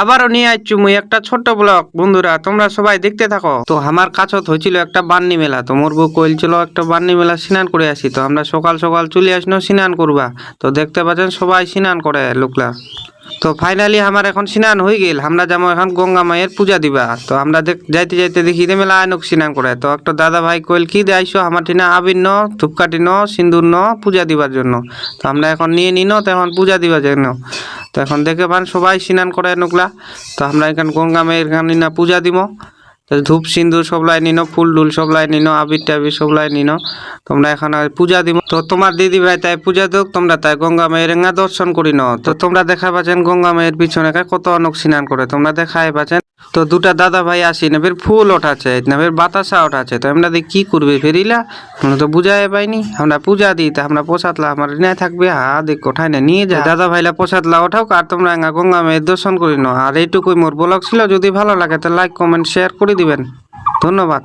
আবারও নিয়ে আসছি মুই একটা ছোট্ট ব্লগ। বন্ধুরা তোমরা সবাই দেখতে থাকো। তো আমার কাছত হয়েছিল একটা বান্নি মেলা, তো মোর বউ কইছিল একটা বান্নি মেলা স্নান করে আসি। তো আমরা সকাল সকাল চলে আসনো স্নান করবা। তো দেখতে পাচ্ছেন সবাই স্নান করে লোকলা। তো ফাইনালি আমার এখন স্নান হয়ে গেল, আমরা যাবো এখন গঙ্গা মায়ের পূজা দিবা। তো আমরা যাইতে যাইতে দেখি রে মেলা আয়নক স্নান করে। তো একটা দাদা ভাই কইল কি দিয়ে আইসো আমার টিনা আবির ন ধূপকাঠি ন সিন্দুর ন পূজা দিবার জন্য। তো আমরা এখন নিয়ে নিন তো এখন পূজা দিবার জন্য। তো এখন দেখে পান সবাই স্নান করে নোকলা। তো আমরা এখান গঙ্গা মায়ের এখানে না পূজা দিব। তো ধূপ সিন্দুর সবলাই নিন, ফুল টুল সবলাই নিন, আবির টাবির সবলাই নিন। তোমরা এখন পূজা দিব। তো তোমার দিদি ভাই তাই পূজা দেখ, তোমরা তাই গঙ্গা মায়ের দর্শন করি ন। তো তোমরা দেখা পাচ্ছেন গঙ্গা মায়ের পিছনে কত অনেক স্নান করে, তোমরা দেখাই পাচ্ছেন। তো দুটা দাদা ভাই আসি না ফের ফুল ওঠাচ্ছে না ফের বাতাসা ওঠাচ্ছে। তো আমরা কি করবে ফেরিলা, আমরা তো বুঝাই পাইনি। আমরা পূজা দিই তা আমরা পোষাতলা আমার নাই থাকবে দেখ ওঠাই না নিয়ে যায় দাদা ভাইলা পোষাতলা ওঠাও। আর তোমরা গঙ্গা মায়ের দর্শন করি ন। আর এইটুকুই মোর ব্লগ ছিল। যদি ভালো লাগে তো লাইক কমেন্ট শেয়ার করে দিবেন। ধন্যবাদ।